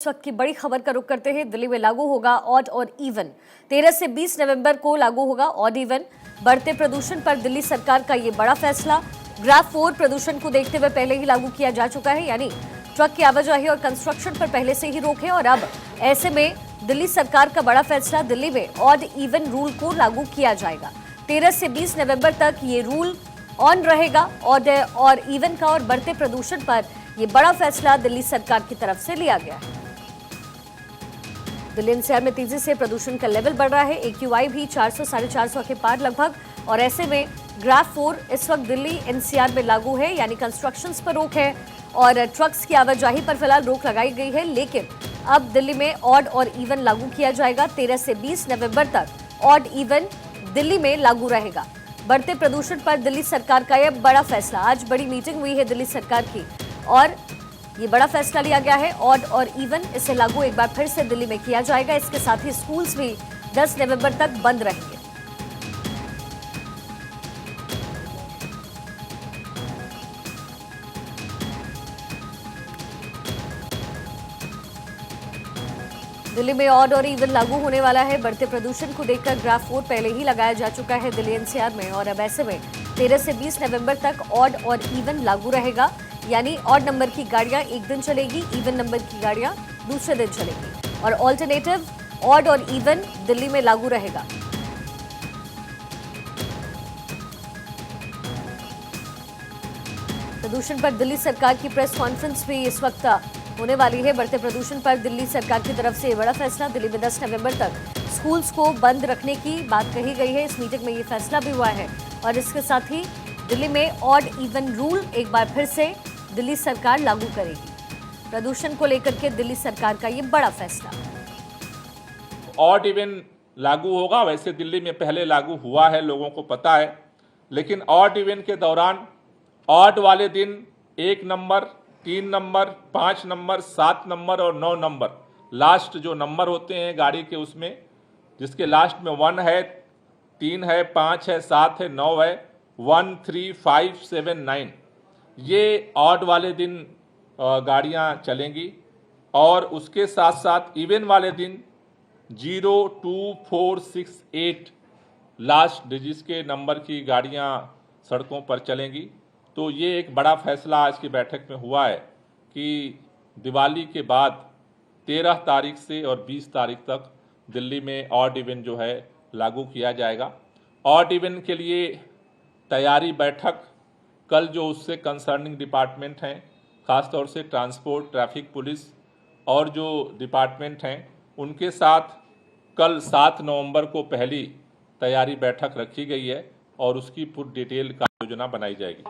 इस वक्त की बड़ी खबर का रुख करते हैं। दिल्ली में लागू होगा ऑड और इवन। 13 से 20 नवंबर को लागू होगा ऑड इवन। बढ़ते प्रदूषण पर दिल्ली सरकार का ये बड़ा फैसला। ग्राफ 4 प्रदूषण को देखते हुए पहले ही लागू किया जा चुका है, यानी ट्रक की आवाजाही और कंस्ट्रक्शन पर पहले से ही रोक है। और अब ऐसे में दिल्ली सरकार का बड़ा फैसला, दिल्ली में ऑड इवन रूल को लागू किया जाएगा। 13 से 20 नवंबर तक ये रूल ऑन रहेगा ऑड और इवन का। और बढ़ते प्रदूषण पर ये बड़ा फैसला दिल्ली सरकार की तरफ से लिया गया है। दिल्ली एनसीआर में तेजी से प्रदूषण का लेवल बढ़ रहा है। एक्यूआई भी 400 साढ़े 400 के पार लगभग। और ऐसे में ग्राफ 4 इस वक्त दिल्ली एनसीआर में लागू है, यानी कंस्ट्रक्शंस पर रोक है और ट्रक्स की आवाजाही पर फिलहाल रोक लगाई गई है। लेकिन अब दिल्ली में ऑड और इवन लागू किया जाएगा। 13 से 20 नवंबर तक ऑड इवन दिल्ली में लागू रहेगा। बढ़ते प्रदूषण पर दिल्ली सरकार का यह बड़ा फैसला। आज बड़ी मीटिंग हुई है दिल्ली सरकार की और ये बड़ा फैसला लिया गया है। ऑड और इवन इसे लागू एक बार फिर से दिल्ली में किया जाएगा। इसके साथ ही स्कूल्स भी 10 नवंबर तक बंद रहेंगे। दिल्ली में ऑड और इवन लागू होने वाला है। बढ़ते प्रदूषण को देखकर ग्राफ 4 पहले ही लगाया जा चुका है दिल्ली एनसीआर में। और अब ऐसे में 13 से 20 नवंबर तक ऑड और इवन लागू रहेगा, यानी ऑड नंबर की गाड़ियां एक दिन चलेगी, इवन नंबर की गाड़ियां दूसरे दिन चलेगी। और ऑल्टरनेटिव ऑड और इवन दिल्ली में लागू रहेगा। प्रदूषण पर दिल्ली सरकार की प्रेस कॉन्फ्रेंस भी इस वक्त होने वाली है। बढ़ते प्रदूषण पर दिल्ली सरकार की तरफ से बड़ा फैसला। दिल्ली में 10 नवंबर तक स्कूल्स को बंद रखने की बात कही गई है। इस मीटिंग में ये फैसला भी हुआ है। और इसके साथ ही दिल्ली में ऑड इवन रूल एक बार फिर से दिल्ली सरकार लागू करेगी। प्रदूषण को लेकर के दिल्ली सरकार का ये बड़ा फैसला। ऑड इवन लागू होगा। वैसे दिल्ली में पहले लागू हुआ है, लोगों को पता है, लेकिन ऑड इवन के दौरान ऑड वाले दिन 1 नंबर, 3 नंबर, 5 नंबर, 7 नंबर और 9 नंबर, लास्ट जो नंबर होते हैं गाड़ी के, उसमें जिसके लास्ट में 1 है, 3 है, 5 है, 7 है, 9 है, 1, 3, 5, 7, 9, ये ऑड वाले दिन गाड़ियां चलेंगी। और उसके साथ साथ इवन वाले दिन 0, 2, 4, 6, 8 लास्ट डिजिट्स के नंबर की गाड़ियां सड़कों पर चलेंगी। तो ये एक बड़ा फैसला आज की बैठक में हुआ है कि दिवाली के बाद 13 तारीख से और 20 तारीख तक दिल्ली में ऑड इवन जो है लागू किया जाएगा। ऑड इवन के लिए तैयारी बैठक कल जो उससे कंसर्निंग डिपार्टमेंट हैं, ख़ासतौर से ट्रांसपोर्ट, ट्रैफिक पुलिस और जो डिपार्टमेंट हैं, उनके साथ कल 7 नवंबर को पहली तैयारी बैठक रखी गई है और उसकी पूरी डिटेल का योजना बनाई जाएगी।